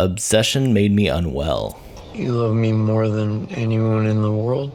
Obsession made me unwell. You love me more than anyone in the world?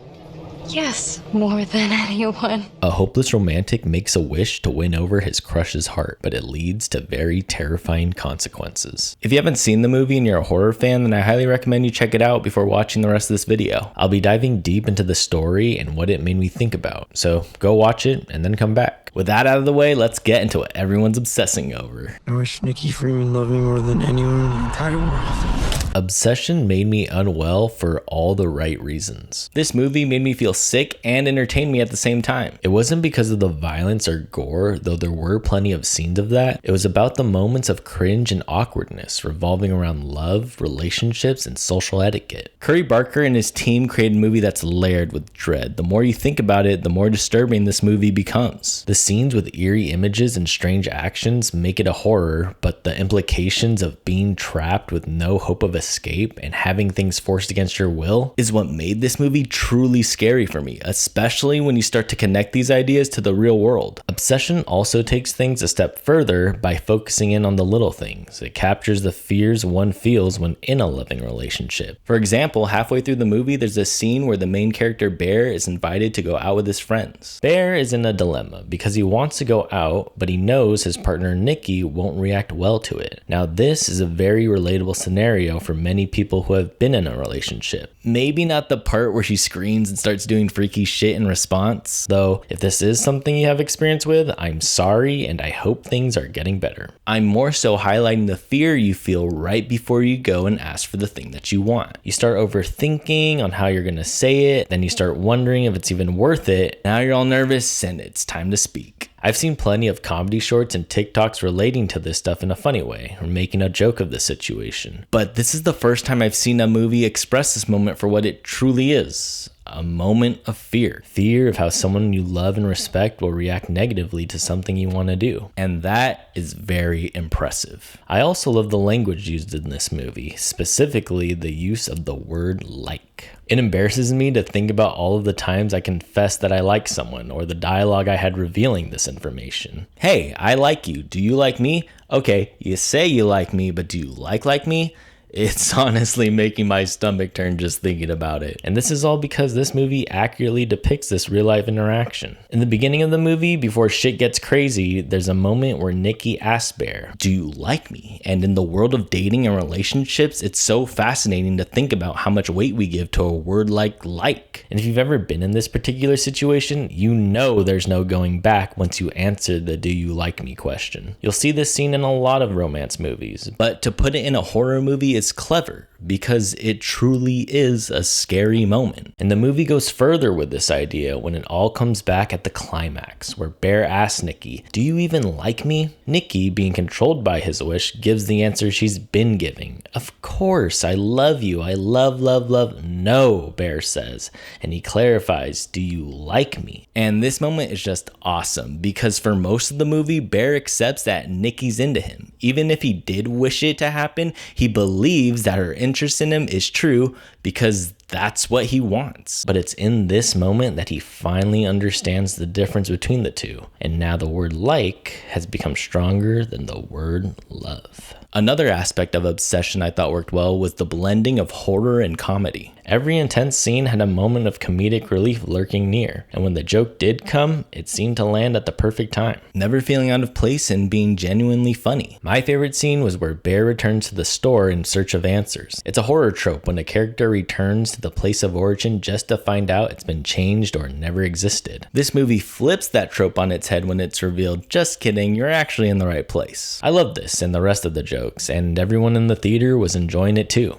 Yes, more than anyone. A hopeless romantic makes a wish to win over his crush's heart, but it leads to very terrifying consequences. If you haven't seen the movie and you're a horror fan, then I highly recommend you check it out before watching the rest of this video. I'll be diving deep into the story and what it made me think about, so go watch it and then come back. With that out of the way, let's get into what everyone's obsessing over. I wish Nikki Freeman loved me more than anyone in the entire world. Obsession made me unwell for all the right reasons. This movie made me feel sick and entertained me at the same time. It wasn't because of the violence or gore, though there were plenty of scenes of that. It was about the moments of cringe and awkwardness revolving around love, relationships, and social etiquette. Curry Barker and his team created a movie that's layered with dread. The more you think about it, the more disturbing this movie becomes. The scenes with eerie images and strange actions make it a horror, but the implications of being trapped with no hope of escape and having things forced against your will is what made this movie truly scary for me, especially when you start to connect these ideas to the real world. Obsession also takes things a step further by focusing in on the little things. It captures the fears one feels when in a loving relationship. For example, halfway through the movie, there's a scene where the main character Bear is invited to go out with his friends. Bear is in a dilemma because he wants to go out, but he knows his partner Nikki won't react well to it. Now, this is a very relatable scenario for many people who have been in a relationship. Maybe not the part where she screams and starts doing freaky shit in response, though if this is something you have experience with, I'm sorry and I hope things are getting better. I'm more so highlighting the fear you feel right before you go and ask for the thing that you want. You start overthinking on how you're gonna say it, then you start wondering if it's even worth it. Now you're all nervous and it's time to speak. I've seen plenty of comedy shorts and TikToks relating to this stuff in a funny way, or making a joke of the situation. But this is the first time I've seen a movie express this moment for what it truly is. A moment of fear. Fear of how someone you love and respect will react negatively to something you want to do. And that is very impressive. I also love the language used in this movie, specifically the use of the word like. It embarrasses me to think about all of the times I confessed that I like someone, or the dialogue I had revealing this information. Hey, I like you. Do you like me? Okay, you say you like me, but do you like me? It's honestly making my stomach turn just thinking about it. And this is all because this movie accurately depicts this real life interaction. In the beginning of the movie, before shit gets crazy, there's a moment where Nikki asks Bear, "Do you like me?" And in the world of dating and relationships, it's so fascinating to think about how much weight we give to a word like. And if you've ever been in this particular situation, you know there's no going back once you answer the "do you like me" question. You'll see this scene in a lot of romance movies, but to put it in a horror movie is clever because it truly is a scary moment. And the movie goes further with this idea when it all comes back at the climax, where Bear asks Nikki, "Do you even like me?" Nikki, being controlled by his wish, gives the answer she's been giving. "Of course, I love you. I love. No," Bear says, and he clarifies, "Do you like me?" And this moment is just awesome because for most of the movie, Bear accepts that Nikki's into him. Even if he did wish it to happen, he believes that her interest in him is true because that's what he wants. But it's in this moment that he finally understands the difference between the two. And now the word like has become stronger than the word love. Another aspect of Obsession I thought worked well was the blending of horror and comedy. Every intense scene had a moment of comedic relief lurking near, and when the joke did come, it seemed to land at the perfect time, never feeling out of place and being genuinely funny. My favorite scene was where Bear returns to the store in search of answers. It's a horror trope when a character returns to the place of origin just to find out it's been changed or never existed. This movie flips that trope on its head when it's revealed, "Just kidding, you're actually in the right place." I love this and the rest of the jokes, and everyone in the theater was enjoying it too.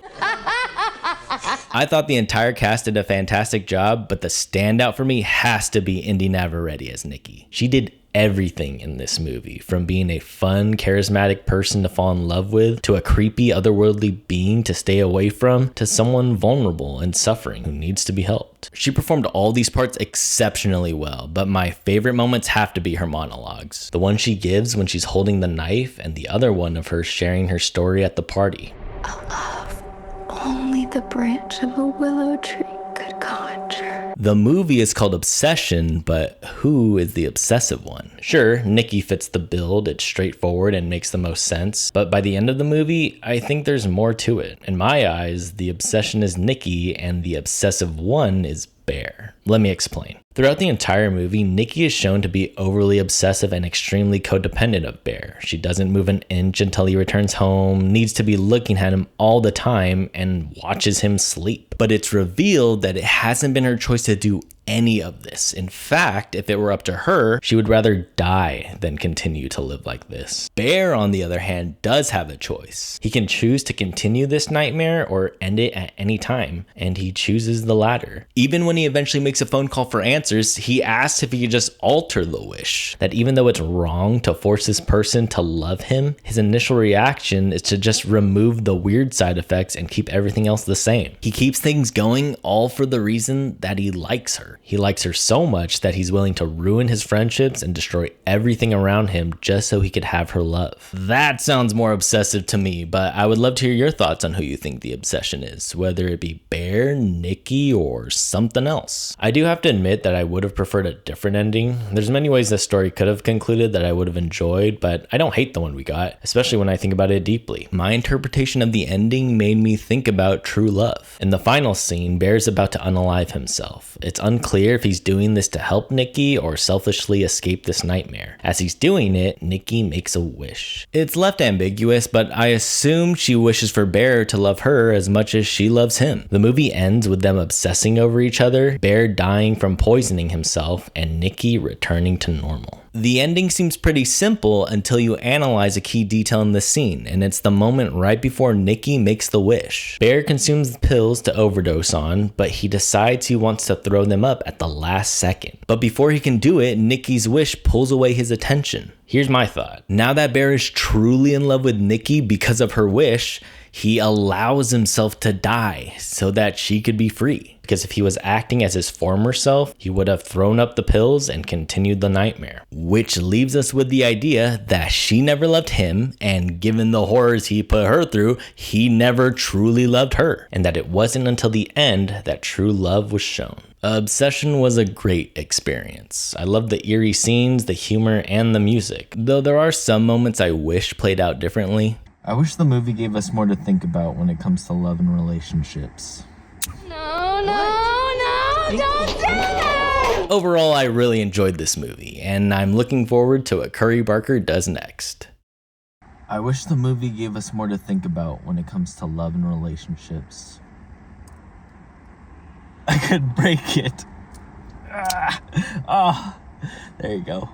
I thought the entire cast did a fantastic job, but the standout for me has to be Indy Navarrete as Nikki. She did everything in this movie, from being a fun, charismatic person to fall in love with, to a creepy, otherworldly being to stay away from, to someone vulnerable and suffering who needs to be helped. She performed all these parts exceptionally well, but my favorite moments have to be her monologues. The one she gives when she's holding the knife, and the other one of her sharing her story at the party. A love only the branch of a willow tree could conjure. The movie is called Obsession, but who is the obsessive one? Sure, Nikki fits the build, it's straightforward and makes the most sense, but by the end of the movie, I think there's more to it. In my eyes, the obsession is Nikki and the obsessive one is Bear. Let me explain. Throughout the entire movie, Nikki is shown to be overly obsessive and extremely codependent of Bear. She doesn't move an inch until he returns home, needs to be looking at him all the time, and watches him sleep. But it's revealed that it hasn't been her choice to do any of this. In fact, if it were up to her, she would rather die than continue to live like this. Bear, on the other hand, does have a choice. He can choose to continue this nightmare or end it at any time, and he chooses the latter. Even when he eventually makes a phone call for answers, he asks if he could just alter the wish. That even though it's wrong to force this person to love him, his initial reaction is to just remove the weird side effects and keep everything else the same. He keeps things going all for the reason that he likes her. He likes her so much that he's willing to ruin his friendships and destroy everything around him just so he could have her love. That sounds more obsessive to me, but I would love to hear your thoughts on who you think the obsession is, whether it be Bear, Nikki, or something else. I do have to admit that I would have preferred a different ending. There's many ways the story could have concluded that I would have enjoyed, but I don't hate the one we got, especially when I think about it deeply. My interpretation of the ending made me think about true love. In the final scene, Bear's about to unalive himself. It's unclear if he's doing this to help Nikki or selfishly escape this nightmare. As he's doing it, Nikki makes a wish. It's left ambiguous, but I assume she wishes for Bear to love her as much as she loves him. The movie ends with them obsessing over each other, Bear dying from poisoning himself, and Nikki returning to normal. The ending seems pretty simple until you analyze a key detail in the scene, and it's the moment right before Nikki makes the wish. Bear consumes the pills to overdose on, but he decides he wants to throw them up at the last second. But before he can do it, Nikki's wish pulls away his attention. Here's my thought. Now that Bear is truly in love with Nikki because of her wish, he allows himself to die so that she could be free. Because if he was acting as his former self, he would have thrown up the pills and continued the nightmare. Which leaves us with the idea that she never loved him, and given the horrors he put her through, he never truly loved her. And that it wasn't until the end that true love was shown. Obsession was a great experience. I loved the eerie scenes, the humor, and the music. Though there are some moments I wish played out differently. I wish the movie gave us more to think about when it comes to love and relationships. No, don't do it! Overall, I really enjoyed this movie, and I'm looking forward to what Curry Barker does next. I wish the movie gave us more to think about when it comes to love and relationships. I could break it. Oh, there you go.